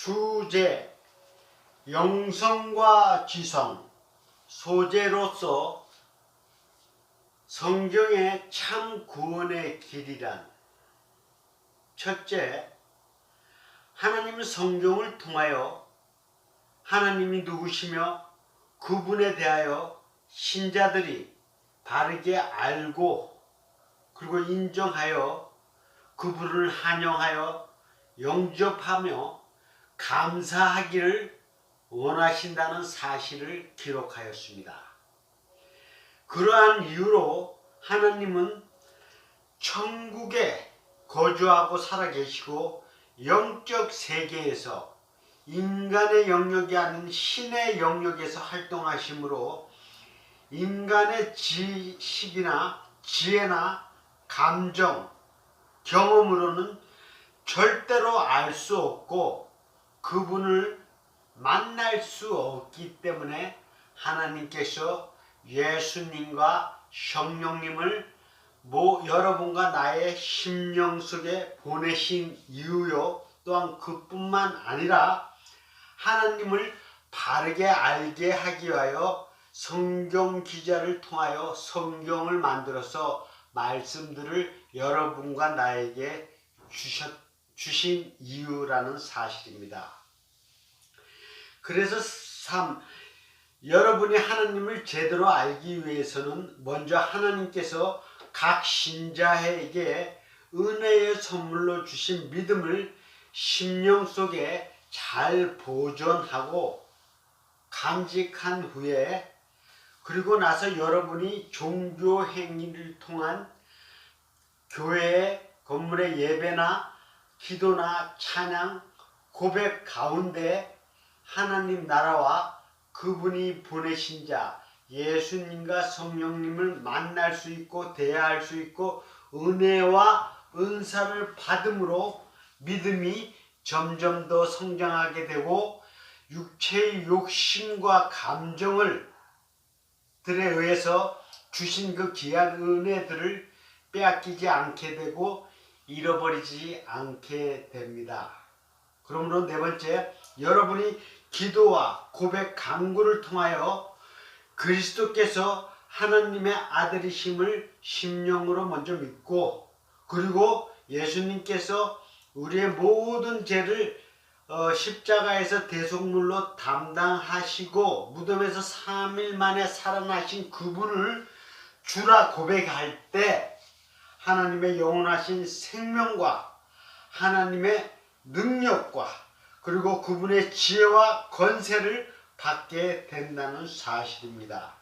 주제 영성과 지성 소재로서 성경의 참 구원의 길이란 첫째, 하나님은 성경을 통하여 하나님이 누구시며 그분에 대하여 신자들이 바르게 알고 그리고 인정하여 그분을 환영하여 영접하며 감사하기를 원하신다는 사실을 기록하였습니다. 그러한 이유로 하나님은 천국에 거주하고 살아계시고 영적 세계에서 인간의 영역이 아닌 신의 영역에서 활동하시므로 인간의 지식이나 지혜나 감정, 경험으로는 절대로 알 수 없고 그분을 만날 수 없기 때문에 하나님께서 예수님과 성령님을 여러분과 나의 심령 속에 보내신 이유요, 또한 그뿐만 아니라 하나님을 바르게 알게 하기 위하여 성경 기자를 통하여 성경을 만들어서 말씀들을 여러분과 나에게 주신 이유라는 사실입니다. 그래서 여러분이 하나님을 제대로 알기 위해서는 먼저 하나님께서 각 신자에게 은혜의 선물로 주신 믿음을 심령 속에 잘 보존하고 간직한 후에 그리고 나서 여러분이 종교 행위를 통한 교회의 건물의 예배나 기도나 찬양, 고백 가운데 하나님 나라와 그분이 보내신 자 예수님과 성령님을 만날 수 있고 대화할 수 있고 은혜와 은사를 받음으로 믿음이 점점 더 성장하게 되고 육체의 욕심과 감정을 들에 의해서 주신 그 귀한 은혜들을 빼앗기지 않게 되고 잃어버리지 않게 됩니다. 그러므로 네 번째, 여러분이 기도와 고백 간구를 통하여 그리스도께서 하나님의 아들이심을 심령으로 먼저 믿고 그리고 예수님께서 우리의 모든 죄를 십자가에서 대속물로 담당하시고 무덤에서 3일 만에 살아나신 그분을 주라 고백할 때 하나님의 영원하신 생명과 하나님의 능력과 그리고 그분의 지혜와 권세를 받게 된다는 사실입니다.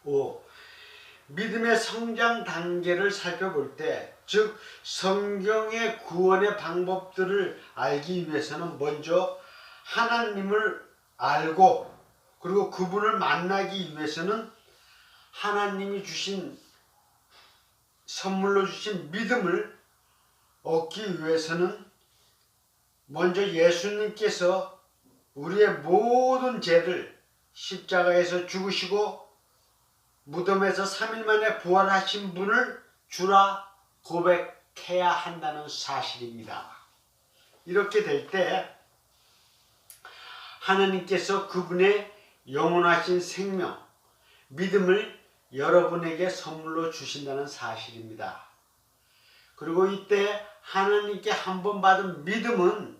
5. 믿음의 성장 단계를 살펴볼 때, 즉 성경의 구원의 방법들을 알기 위해서는 먼저 하나님을 알고 그리고 그분을 만나기 위해서는 하나님이 주신 선물로 주신 믿음을 얻기 위해서는 먼저 예수님께서 우리의 모든 죄를 십자가에서 죽으시고 무덤에서 3일 만에 부활하신 분을 주라 고백해야 한다는 사실입니다. 이렇게 될 때 하나님께서 그분의 영원하신 생명, 믿음을 여러분에게 선물로 주신다는 사실입니다. 그리고 이때 하나님께 한 번 받은 믿음은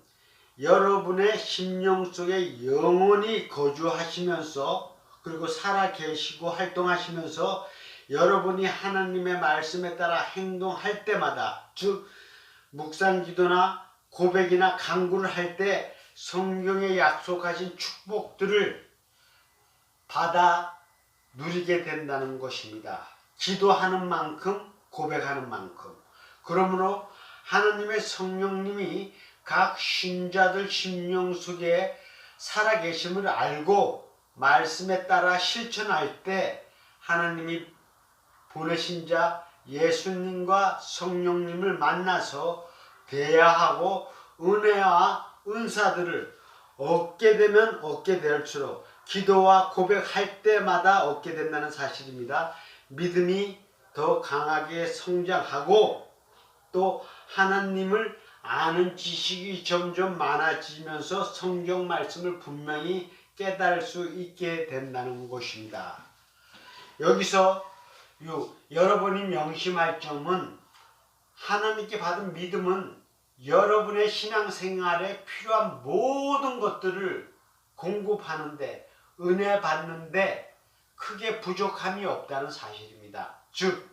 여러분의 심령 속에 영원히 거주하시면서 그리고 살아계시고 활동하시면서 여러분이 하나님의 말씀에 따라 행동할 때마다 즉 묵상기도나 고백이나 간구를 할 때 성경에 약속하신 축복들을 받아 누리게 된다는 것입니다. 기도하는 만큼 고백하는 만큼. 그러므로 하나님의 성령님이 각 신자들 심령 속에 살아계심을 알고 말씀에 따라 실천할 때 하나님이 보내신 자 예수님과 성령님을 만나서 대화하고 은혜와 은사들을 얻게 되면 얻게 될수록 기도와 고백할 때마다 얻게 된다는 사실입니다. 믿음이 더 강하게 성장하고 또 하나님을 아는 지식이 점점 많아지면서 성경 말씀을 분명히 깨달을 수 있게 된다는 것입니다. 여기서 여러분이 명심할 점은 하나님께 받은 믿음은 여러분의 신앙생활에 필요한 모든 것들을 공급하는데 은혜 받는데 크게 부족함이 없다는 사실입니다. 즉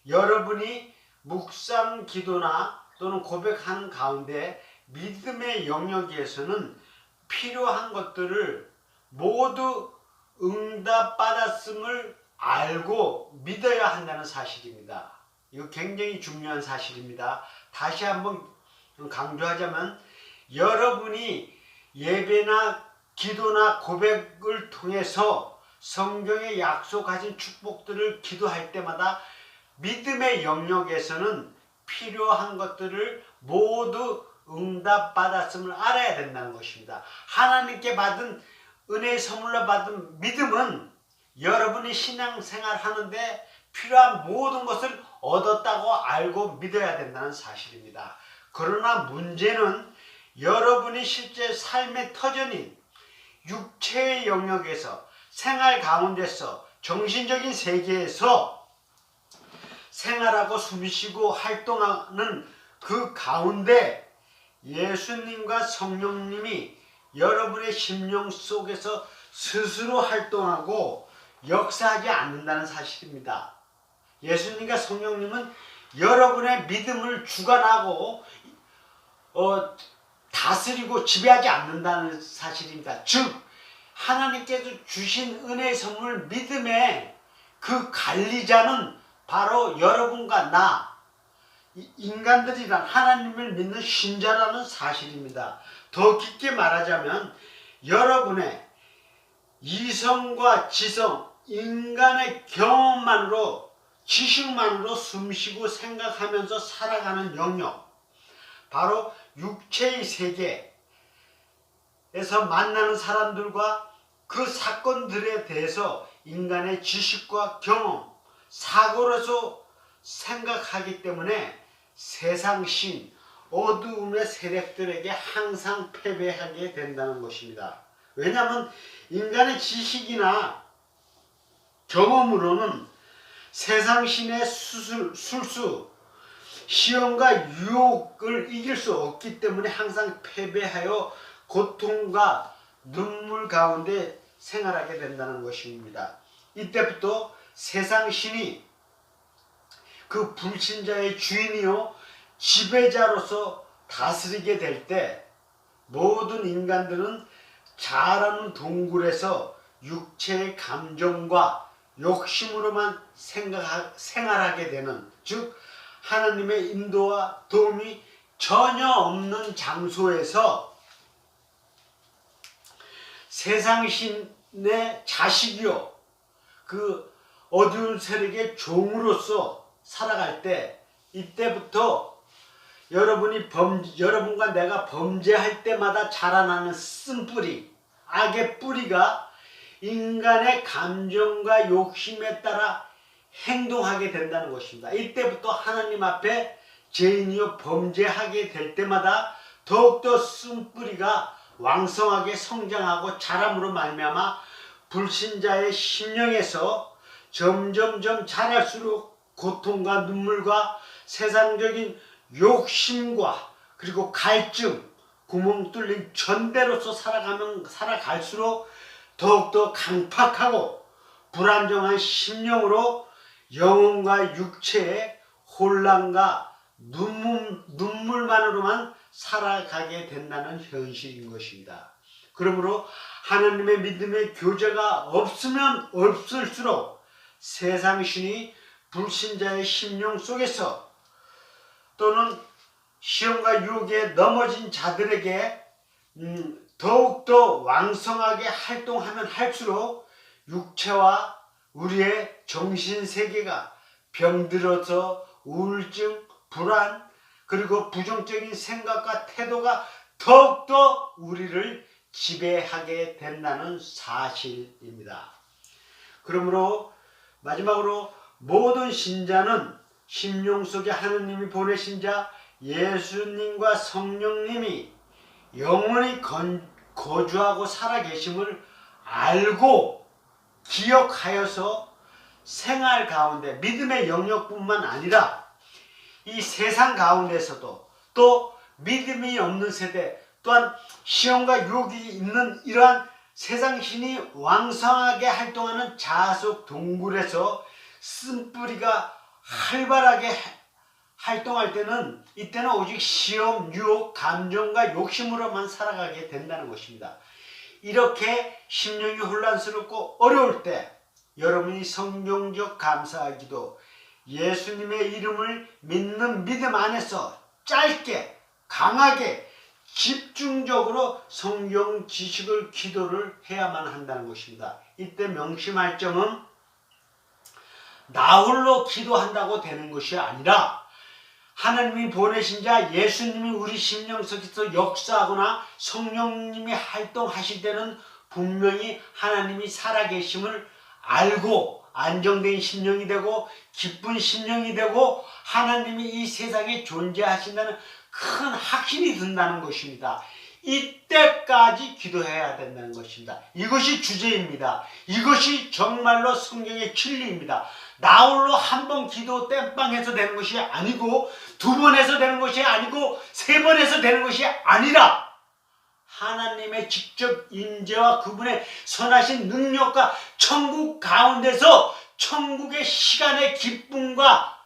여러분이 묵상 기도나 또는 고백하는 가운데 믿음의 영역에서는 필요한 것들을 모두 응답받았음을 알고 믿어야 한다는 사실입니다. 이거 굉장히 중요한 사실입니다. 다시 한번 강조하자면 여러분이 예배나 기도나 고백을 통해서 성경에 약속하신 축복들을 기도할 때마다 믿음의 영역에서는 필요한 것들을 모두 응답받았음을 알아야 된다는 것입니다. 하나님께 받은 은혜의 선물로 받은 믿음은 여러분이 신앙생활 하는데 필요한 모든 것을 얻었다고 알고 믿어야 된다는 사실입니다. 그러나 문제는 여러분이 실제 삶의 터전인 육체의 영역에서 생활 가운데서 정신적인 세계에서 생활하고 숨쉬고 활동하는 그 가운데 예수님과 성령님이 여러분의 심령 속에서 스스로 활동하고 역사하지 않는다는 사실입니다. 예수님과 성령님은 여러분의 믿음을 주관하고 다스리고 지배하지 않는다는 사실입니다. 즉 하나님께서 주신 은혜의 선물 믿음의 그 관리자는 바로 여러분과 나 인간들이란 하나님을 믿는 신자라는 사실입니다. 더 깊게 말하자면 여러분의 이성과 지성, 인간의 경험만으로 지식만으로 숨쉬고 생각하면서 살아가는 영역, 바로 육체의 세계에서 만나는 사람들과 그 사건들에 대해서 인간의 지식과 경험, 사고로서 생각하기 때문에 세상신, 어두움의 세력들에게 항상 패배하게 된다는 것입니다. 왜냐하면 인간의 지식이나 경험으로는 세상신의 술수, 시험과 유혹을 이길 수 없기 때문에 항상 패배하여 고통과 눈물 가운데 생활하게 된다는 것입니다. 이때부터 세상신이 그 불신자의 주인이요 지배자로서 다스리게 될 때 모든 인간들은 자라는 동굴에서 육체의 감정과 욕심으로만 생활하게 되는, 즉 하나님의 인도와 도움이 전혀 없는 장소에서 세상신의 자식이요 그 어두운 세력의 종으로서 살아갈 때, 이때부터 여러분과 내가 범죄할 때마다 자라나는 쓴뿌리, 악의 뿌리가 인간의 감정과 욕심에 따라 행동하게 된다는 것입니다. 이때부터 하나님 앞에 죄인이요 범죄하게 될 때마다 더욱더 쓴뿌리가 왕성하게 성장하고 자람으로 말미암아 불신자의 심령에서 점점점 자랄수록 고통과 눈물과 세상적인 욕심과 그리고 갈증, 구멍 뚫린 전대로서 살아갈수록 더욱더 강팍하고 불안정한 심령으로 영혼과 육체의 혼란과 눈물만으로만 살아가게 된다는 현실인 것입니다. 그러므로 하나님의 믿음의 교제가 없으면 없을수록 세상신이 불신자의 심령 속에서 또는 시험과 유혹에 넘어진 자들에게 더욱더 왕성하게 활동하면 할수록 육체와 우리의 정신세계가 병들어서 우울증, 불안, 그리고 부정적인 생각과 태도가 더욱더 우리를 지배하게 된다는 사실입니다. 그러므로 마지막으로 모든 신자는 심령 속에 하느님이 보내신 자 예수님과 성령님이 영원히 거주하고 살아계심을 알고 기억하여서 생활 가운데 믿음의 영역뿐만 아니라 이 세상 가운데서도 또 믿음이 없는 세대 또한 시험과 유혹이 있는 이러한 세상 신이 왕성하게 활동하는 자속 동굴에서 쓴뿌리가 활발하게 활동할 때는 이때는 오직 시험, 유혹, 감정과 욕심으로만 살아가게 된다는 것입니다. 이렇게 심령이 혼란스럽고 어려울 때 여러분이 성경적 감사하기도 예수님의 이름을 믿는 믿음 안에서 짧게 강하게 집중적으로 성경 지식을 기도를 해야만 한다는 것입니다. 이때 명심할 점은 나 홀로 기도한다고 되는 것이 아니라 하나님이 보내신 자 예수님이 우리 심령 속에서 역사하거나 성령님이 활동하실 때는 분명히 하나님이 살아계심을 알고 안정된 심령이 되고 기쁜 심령이 되고 하나님이 이 세상에 존재하신다는 큰 확신이 든다는 것입니다. 이때까지 기도해야 된다는 것입니다. 이것이 주제입니다. 이것이 정말로 성경의 진리입니다. 나 홀로 한 번 기도 땜빵해서 되는 것이 아니고 두 번 해서 되는 것이 아니고 세 번 해서 되는 것이 아니라 하나님의 직접 임재와 그분의 선하신 능력과 천국 가운데서 천국의 시간의 기쁨과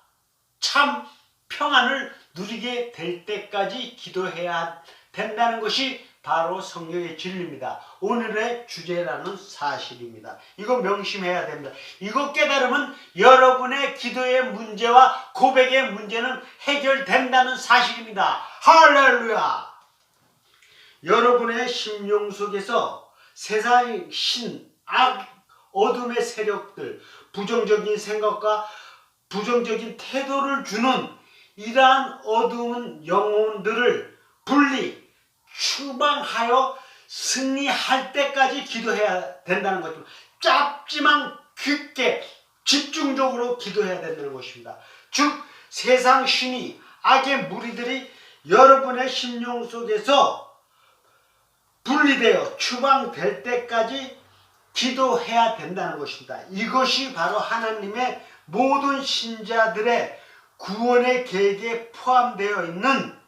참 평안을 누리게 될 때까지 기도해야 된다는 것이 바로 성경의 진리입니다. 오늘의 주제라는 사실입니다. 이거 명심해야 됩니다. 이거 깨달으면 여러분의 기도의 문제와 고백의 문제는 해결된다는 사실입니다. 할렐루야! 여러분의 심령 속에서 세상의 신, 악, 어둠의 세력들, 부정적인 생각과 부정적인 태도를 주는 이러한 어두운 영혼들을 분리, 추방하여 승리할 때까지 기도해야 된다는 것입니다. 짧지만 깊게 집중적으로 기도해야 된다는 것입니다. 즉 세상 신이 악의 무리들이 여러분의 심령 속에서 분리되어 추방될 때까지 기도해야 된다는 것입니다. 이것이 바로 하나님의 모든 신자들의 구원의 계획에 포함되어 있는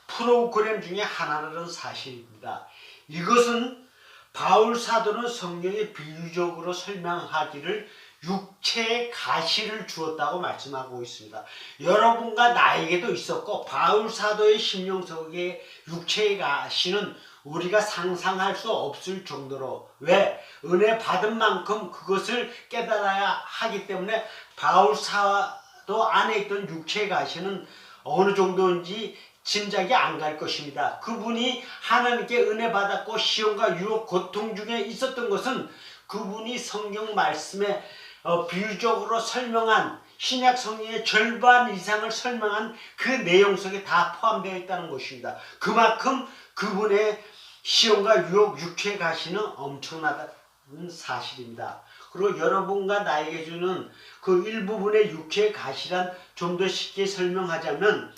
프로그램 중에 하나라는 사실입니다. 이것은 바울 사도는 성경에 비유적으로 설명하기를 육체의 가시를 주었다고 말씀하고 있습니다. 여러분과 나에게도 있었고 바울 사도의 심령 속에 육체의 가시는 우리가 상상할 수 없을 정도로 왜? 은혜 받은 만큼 그것을 깨달아야 하기 때문에 바울 사도 안에 있던 육체의 가시는 어느 정도인지 짐작이 안 갈 것입니다. 그분이 하나님께 은혜 받았고 시험과 유혹, 고통 중에 있었던 것은 그분이 성경 말씀에 비유적으로 설명한 신약 성경의 절반 이상을 설명한 그 내용 속에 다 포함되어 있다는 것입니다. 그만큼 그분의 시험과 유혹, 육체의 가시는 엄청나다는 사실입니다. 그리고 여러분과 나에게 주는 그 일부분의 육체의 가시란 좀 더 쉽게 설명하자면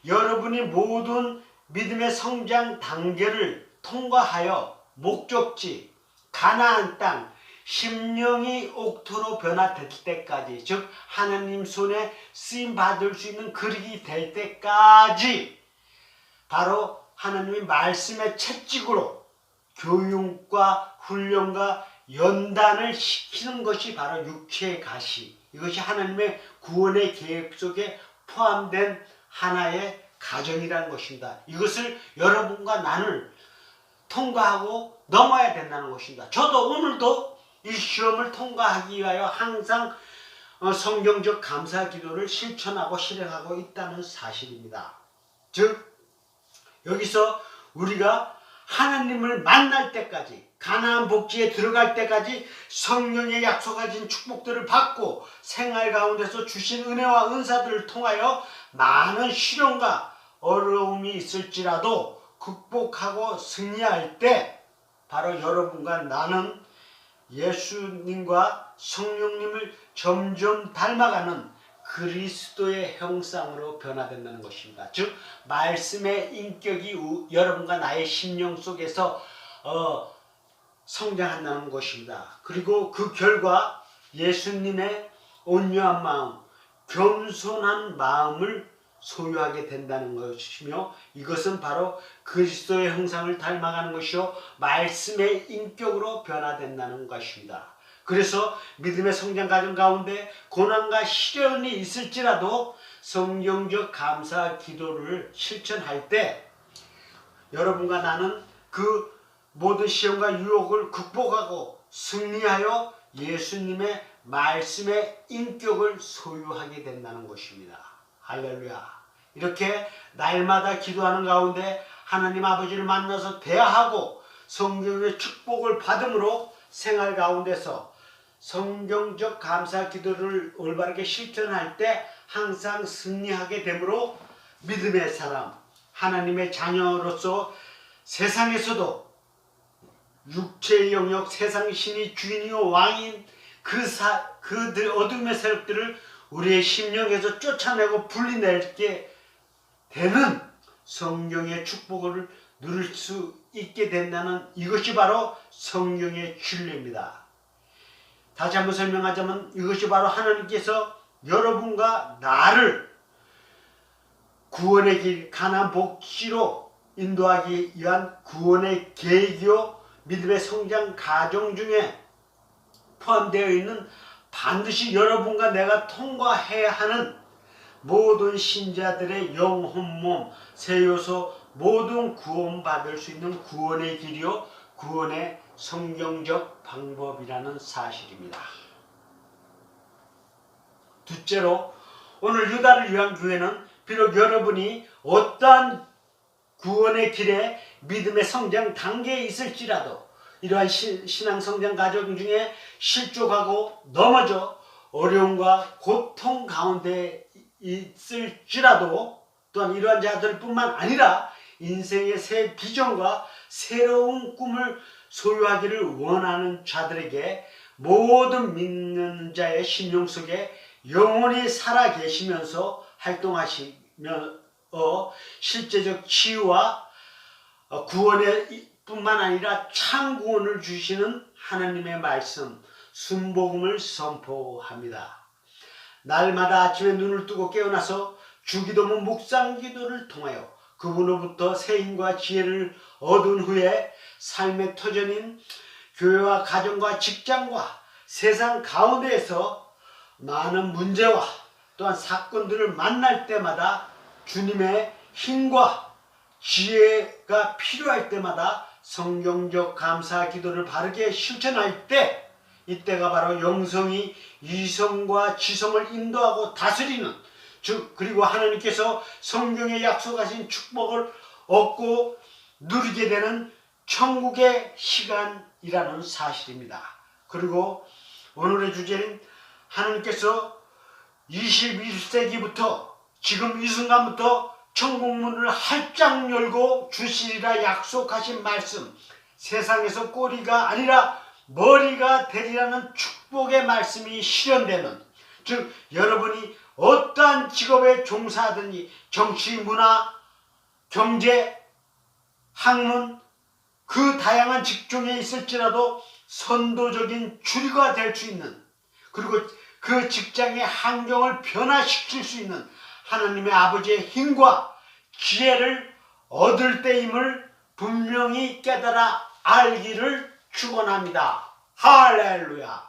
여러분이 모든 믿음의 성장 단계를 통과하여 목적지, 가나안 땅, 심령이 옥토로 변화될 때까지 즉 하나님 손에 쓰임받을 수 있는 그릇이 될 때까지 바로 하나님의 말씀의 채찍으로 교육과 훈련과 연단을 시키는 것이 바로 육체의 가시, 이것이 하나님의 구원의 계획 속에 포함된 하나의 가정이라는 것입니다. 이것을 여러분과 나는 통과하고 넘어야 된다는 것입니다. 저도 오늘도 이 시험을 통과하기 위하여 항상 성경적 감사 기도를 실천하고 실행하고 있다는 사실입니다. 즉 여기서 우리가 하나님을 만날 때까지 가나안 복지에 들어갈 때까지 성령의 약속하신 축복들을 받고 생활 가운데서 주신 은혜와 은사들을 통하여 많은 시련과 어려움이 있을지라도 극복하고 승리할 때 바로 여러분과 나는 예수님과 성령님을 점점 닮아가는 그리스도의 형상으로 변화된다는 것입니다. 즉 말씀의 인격이 여러분과 나의 심령 속에서 성장한다는 것입니다. 그리고 그 결과 예수님의 온유한 마음, 겸손한 마음을 소유하게 된다는 것이며, 이것은 바로 그리스도의 형상을 닮아가는 것이요 말씀의 인격으로 변화된다는 것입니다. 그래서 믿음의 성장 과정 가운데 고난과 시련이 있을지라도 성경적 감사 기도를 실천할 때 여러분과 나는 그 모든 시험과 유혹을 극복하고 승리하여 예수님의 말씀의 인격을 소유하게 된다는 것입니다. 할렐루야. 이렇게 날마다 기도하는 가운데 하나님 아버지를 만나서 대화하고 성경의 축복을 받음으로 생활 가운데서 성경적 감사 기도를 올바르게 실천할 때 항상 승리하게 되므로 믿음의 사람, 하나님의 자녀로서 세상에서도 육체의 영역, 세상 신이 주인이요 왕인 그들 어둠의 세력들을 우리의 심령에서 쫓아내고 분리내게 되는 성경의 축복을 누릴 수 있게 된다는 이것이 바로 성경의 진리입니다. 다시 한번 설명하자면 이것이 바로 하나님께서 여러분과 나를 구원의 길, 가나안 복지로 인도하기 위한 구원의 계기요 믿음의 성장 과정 중에 포함되어 있는 반드시 여러분과 내가 통과해야 하는 모든 신자들의 영혼, 몸, 세요소 모든 구원받을 수 있는 구원의 길이요 구원의 성경적 방법이라는 사실입니다. 둘째로 오늘 유다를 위한 교회는 비록 여러분이 어떠한 구원의 길에 믿음의 성장 단계에 있을지라도 이러한 신앙 성장 과정 중에 실족하고 넘어져 어려움과 고통 가운데 있을지라도 또한 이러한 자들뿐만 아니라 인생의 새 비전과 새로운 꿈을 소유하기를 원하는 자들에게 모든 믿는 자의 심령 속에 영원히 살아 계시면서 활동하시며 실제적 치유와 구원의 뿐만 아니라 참 구원을 주시는 하나님의 말씀 순복음을 선포합니다. 날마다 아침에 눈을 뜨고 깨어나서 주기도문 묵상기도를 통하여 그분으로부터 새 힘과 지혜를 얻은 후에 삶의 터전인 교회와 가정과 직장과 세상 가운데에서 많은 문제와 또한 사건들을 만날 때마다 주님의 힘과 지혜가 필요할 때마다 성경적 감사 기도를 바르게 실천할 때 이때가 바로 영성이 이성과 지성을 인도하고 다스리는 즉 그리고 하나님께서 성경에 약속하신 축복을 얻고 누리게 되는 천국의 시간이라는 사실입니다. 그리고 오늘의 주제는 하나님께서 21세기부터 지금 이 순간부터 천국문을 활짝 열고 주시리라 약속하신 말씀 세상에서 꼬리가 아니라 머리가 되리라는 축복의 말씀이 실현되는 즉 여러분이 어떠한 직업에 종사하든지 정치, 문화, 경제, 학문 그 다양한 직종에 있을지라도 선도적인 주류가 될 수 있는 그리고 그 직장의 환경을 변화시킬 수 있는 하나님의 아버지의 힘과 지혜를 얻을 때임을 분명히 깨달아 알기를 축원합니다. 할렐루야.